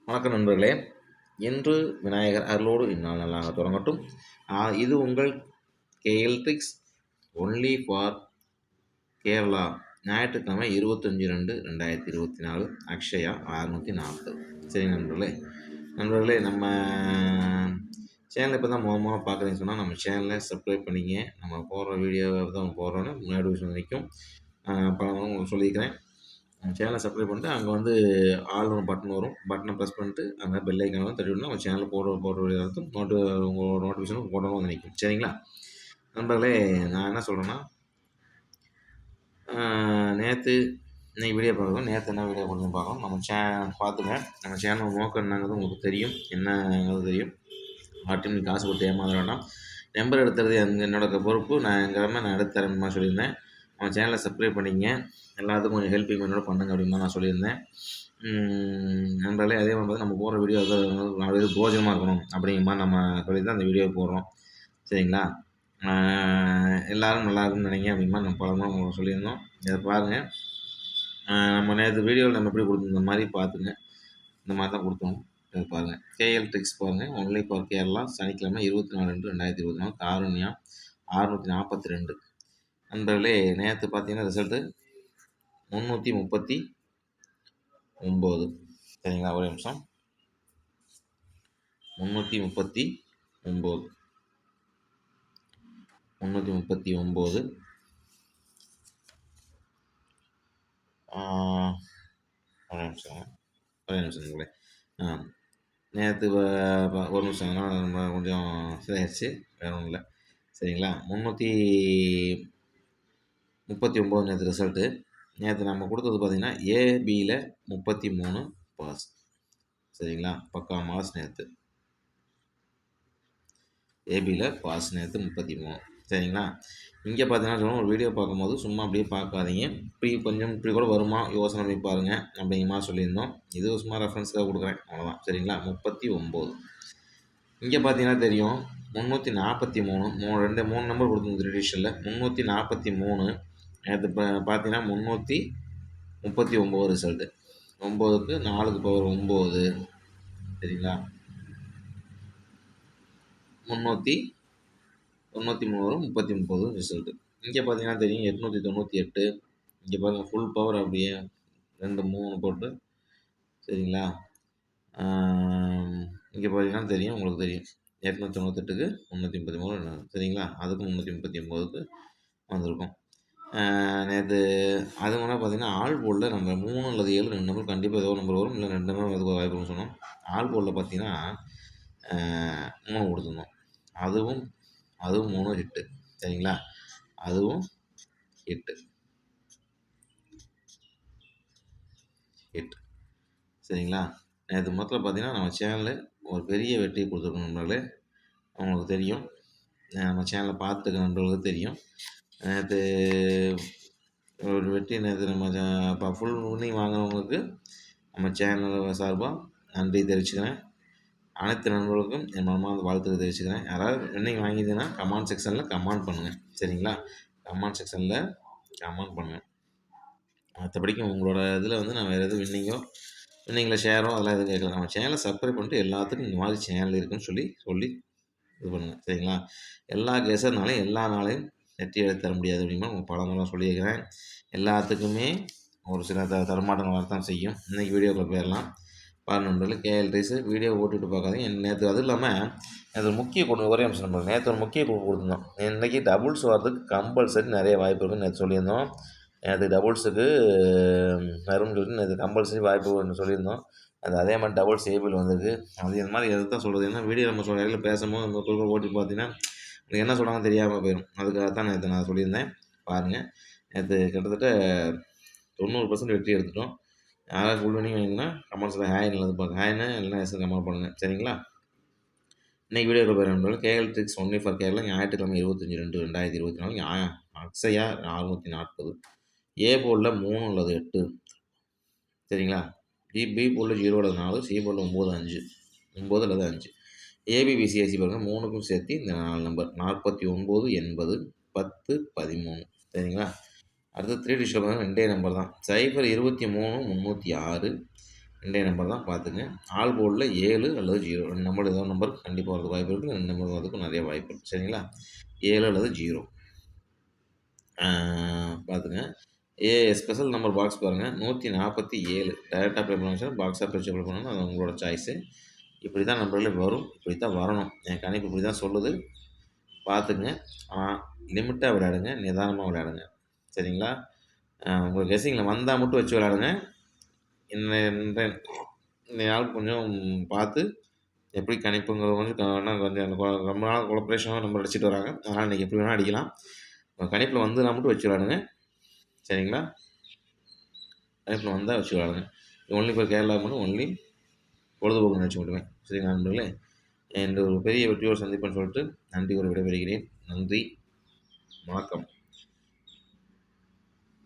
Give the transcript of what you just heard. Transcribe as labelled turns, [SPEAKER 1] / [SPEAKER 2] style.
[SPEAKER 1] வணக்கம் நண்பர்களே. இன்று விநாயகர் அருளோடு இந்நாள் நல்லாக தொடங்கட்டும். இது உங்கள் KL tricks only for Kerala. ஞாயிற்றுக்கிழமை 25/2/2024 அக்ஷயா 640. சரி நண்பர்களே நம்ம சேனலை இப்போ தான் மொதல் பார்க்குறீங்கன்னு சொன்னால் நம்ம சேனலை சப்ஸ்கிரைப் பண்ணிங்க. நம்ம போடுற வீடியோவை தான் போடுறோன்னு முன்னாடி விஷயம் நிற்கும். பல உங்களுக்கு சொல்லியிருக்கிறேன். சேனலை சப்ஸ்கிரைப் பண்ணிட்டு அங்கே வந்து ஆல்னு ஒரு பட்டன் வரும். பட்டனை ப்ரெஸ் பண்ணிட்டு அங்கே பெல் ஐக்கான தட்டி விடணும். நம்ம சேனலில் போடுற வீடியோ உங்களோட நோட்டிஃபிகேஷன் போடணும் வந்து நிற்கும். சரிங்களா நண்பர்களே, நான் என்ன சொல்கிறேன்னா, நேற்று இன்னைக்கு வீடியோ பார்க்கணும். நேற்று என்ன வீடியோ போட்டு பார்க்கணும். நம்ம பார்த்துங்க. நம்ம சேனல் நோக்கம் என்னங்கிறது உங்களுக்கு தெரியும். என்னங்கிறது தெரியும். ஆட்டும் காசு கொடுத்து ஏமாற வேண்டாம். நம்பர் எடுத்துறது என்னோட பொறுப்பு. நான் எடுத்து தரேன் சொல்லியிருந்தேன். நம்ம சேனலை சப்ஸ்கிரைப் பண்ணிங்க. எல்லாத்துக்கும் கொஞ்சம் ஹெல்ப்பிங் என்னோட பண்ணுங்க அப்படின்னு தான் நான் சொல்லியிருந்தேன். நண்பர்களே, அதே மாதிரி நம்ம போடுற வீடியோ நாலு போஜனமாக இருக்கணும் அப்படிங்கிற மாதிரி நம்ம சொல்லி தான் அந்த வீடியோ போடுறோம். சரிங்களா, எல்லோரும் நல்லா இருக்குன்னு நினைங்க அப்படிங்கிற மாதிரி நம்ம பலமாக உங்களுக்கு சொல்லியிருந்தோம். இதை பாருங்கள். நம்ம நேற்று வீடியோவில் நம்ம எப்படி கொடுத்துருந்த மாதிரி பார்த்துங்க. இந்த மாதிரி தான் கொடுத்தோம். இதை பாருங்கள். கேஎல் ட்ரிக்ஸ் பாருங்கள். Only for Kerala. சனிக்கிழமை 24/2/2024 காரணியா 642. நண்பர்களே, நேற்று பார்த்தீங்கன்னா ரிசல்ட்டு 339. சரிங்களா, ஒரு நிமிஷம். 339 ஒரே நிமிஷம் நேற்று ஒரு நிமிஷம் நம்ம கொஞ்சம் சரியாயிடுச்சு, வேறு ஒன்றும் இல்லை. சரிங்களா, 339 நேற்று ரிசல்ட்டு. நேற்று நம்ம கொடுத்தது பார்த்திங்கன்னா ஏபியில் 33 பாஸ். சரிங்களா, பக்கா மாஸ். நேற்று ஏபியில் பாஸ். நேற்று 33. சரிங்களா, இங்கே பார்த்தீங்கன்னா ஒரு வீடியோ பார்க்கும்போது சும்மா அப்படியே பார்க்காதீங்க. இப்படி கூட வருமா யோசனை பண்ணி பாருங்கள் அப்படிங்கிற மாதிரி சொல்லியிருந்தோம். இது சும்மா ரெஃபரன்ஸுக்காக கொடுக்குறேன், அவ்வளோதான். சரிங்களா, 39. இங்கே பார்த்தீங்கன்னா தெரியும் 343. 3 நம்பர் கொடுத்துருந்தது ரிடிஷனில் 343. நேற்று பார்த்தீங்கன்னா 339 ரிசல்ட்டு. 9க்கு 4க்கு பவர் 9. சரிங்களா, 393 வரும். 39 ரிசல்ட்டு. இங்கே பார்த்தீங்கன்னா தெரியும் 898. இங்கே பாருங்கள், ஃபுல் பவர் அப்படியே 2 3 போட்டு. சரிங்களா, இங்கே பார்த்தீங்கன்னா தெரியும், உங்களுக்கு தெரியும் 898க்கு 333. சரிங்களா, அதுக்கு 339க்கு வந்திருக்கும். நேற்று அது முன்னாடி பார்த்தீங்கன்னா ஆல் போர்டில் நம்ம 3 அல்லது 7 2 நம்பர் கண்டிப்பாக ஏதோ நம்பர் வரும், இல்லை 2 நம்பர் அதுக்கு வாய்ப்புன்னு சொன்னோம். ஆல் போர்டில் பார்த்தீங்கன்னா 3 கொடுத்துருந்தோம். அதுவும் 3 ஹிட்டு. சரிங்களா, அதுவும் ஹிட்டு. சரிங்களா, நேற்று மொத்தத்தில் பார்த்தீங்கன்னா நம்ம சேனலில் ஒரு பெரிய வெற்றியை கொடுத்துருக்கோம் நண்பர்களே. அவங்களுக்கு தெரியும், நம்ம சேனலை பார்த்துருக்க நண்பர்களுக்கு தெரியும். நேற்று ஒரு வெற்றி. நேற்று நம்ம ஃபுல் வின்னிங் வாங்கினவங்களுக்கு நம்ம சேனல் சார்பாக நன்றி தெரிவிச்சுக்கிறேன். அனைத்து நண்பர்களுக்கும் என் மனமார்ந்த வாழ்த்துக்களை தெரிவிச்சுக்கிறேன். யாராவது வின்னிங் வாங்கியிருந்தீங்கன்னா கமெண்ட் செக்ஷனில் கமெண்ட் பண்ணுங்கள். சரிங்களா, கமெண்ட் செக்ஷனில் கமெண்ட் பண்ணுங்கள். மற்றபடிக்கும் உங்களோட இதில் வந்து நான் வேறு எதுவும் வின்னிங்கில் ஷேரோ அதெல்லாம் எதுவும் கேட்கல. நம்ம சேனலை சப்ஸ்கிரைப் பண்ணிட்டு எல்லாத்துக்கும் இந்த மாதிரி சேனல் இருக்குன்னு சொல்லி இது பண்ணுங்கள். சரிங்களா, எல்லா கேஸர்னாலையும் எல்லா நாளையும் வெற்றி எடுத்து தர முடியாது அப்படின்னா உங்கள் பலமெல்லாம் சொல்லியிருக்கிறேன். எல்லாத்துக்குமே ஒரு சில தரமாட்டங்கள் வரத்தான் செய்யும். இன்றைக்கி வீடியோக்குள்ளே போயிடலாம். நண்பர்கள், கேஎல் ட்ரிக்ஸ் வீடியோ ஓட்டிட்டு பார்க்காதீங்க. நேற்று அதுவும் இல்லாமல் நேற்று ஒரு முக்கிய கொண்டு ஒரே அம்சம் நண்பர்கள், நேற்று ஒரு முக்கிய கொடுத்துருந்தோம். இன்றைக்கி டபுள்ஸ் வர்றதுக்கு கம்பல்சரி நிறைய வாய்ப்பு இருக்குன்னு நேற்று சொல்லியிருந்தோம். நேற்று டபுள்ஸுக்கு வரும்னு சொல்லிட்டு நேற்று கம்பல்சரி வாய்ப்பு சொல்லியிருந்தோம். அதே மாதிரி டபுள்ஸ் ஏபிள் வந்திருக்கு. அது இந்த மாதிரி எது தான் சொல்கிறது, ஏன்னா வீடியோ நம்ம இடையில பேசும்போது நம்ம குழுக்கள் ஓட்டி பார்த்தீங்கன்னா எனக்கு என்ன சொல்கிறாங்க தெரியாமல் போயிடும். அதுக்காக தான் நேற்று நான் சொல்லியிருந்தேன். பாருங்கள், நேற்று கிட்டத்தட்ட 90% வெற்றி எடுத்துட்டோம். யாராவது ஃபுல் வினிங் வாங்கினா கமெண்ட்ஸில் ஹேன்னு எழுது பாருங்கள். ஹேன்னு இல்லைனா எஸ் கமெண்ட் பண்ணுங்கள். சரிங்களா, இன்றைக்கி வீடியோ பேர் நண்பர்கள், KL tricks only for Kerala. ஞாயிற்றுக்கிழமை 25/2/2024 அக்ஷயா 640. ஏ போர்டில் 3 அல்லது 8. சரிங்களா, பி போர்டில் 0 அல்லது 4, சி போர்டில் 9 அல்லது 5. ஏபிபிசிஐசி பாருங்கள், 3க்கும் சேர்த்து இந்த 4 நம்பர் 49 80 10 13. சரிங்களா, அடுத்து 3 டிஜிட்டில் பாருங்கள், 2 நம்பர் தான். 0 23 306. 2 நம்பர் தான் பார்த்துங்க. ஆல் போர்டில 7 அல்லது 0 2 நம்பர் ஏதோ ஒரு நம்பர் கண்டிப்பா வரதுக்கு வாய்ப்பு இருக்கு. 2 நம்பர் வரதுக்கும் நெறைய வாய்ப்பு இருக்கு. சரிங்களா? 7 அல்லது 0 ஆ பார்த்துங்க. ஸ்பெஷல் நம்பர் பாக்ஸ் பாருங்க. 147 டைரக்ட்டா அப்ளை பண்ண பாக்ஸா பிரிச்சு அப்ளை பண்ணணும். அது உங்களோட சாய்ஸு. இப்படி தான் நம்பர்களே வரும். இப்படி தான் வரணும். என் கணிப்பு இப்படி தான் சொல்லுது. பார்த்துங்க. ஆனா லிமிட்டா விளையாடுங்க. நிதானமா விளையாடுங்க. சரிங்களா? உங்க கெஸ்ஸிங்கில வந்தா மட்டும் வச்சு விளையாடுங்க. இந்த இந்த இந்த நாள் கொஞ்சம் பார்த்து எப்படி கணிப்புங்கிறது கொஞ்சம் கொஞ்சம் ரொம்ப நாள் கொலாபரேஷனாக நம்பர் அடிச்சுட்டு வராங்க. அதனால் இன்றைக்கி எப்படி வேணால் அடிக்கலாம். கணிப்பில் வந்து நான் மட்டும் வச்சு விளாடுங்க. சரிங்களா? கணிப்பில் வந்தால் வச்சு விளாடுங்க. ஒன்லி ஃபார் கேரளா மட்டும் ஒன்லி பொழுதுபோக்கு நிகழ்ச்சி மட்டுமே. சரிங்களா நண்பர்களே? இந்த ஒரு பெரிய வெற்றியோடு சந்திப்பேன்னு சொல்லிட்டு நன்றி கூறி விடைபெறுகிறேன். நன்றி. வணக்கம்.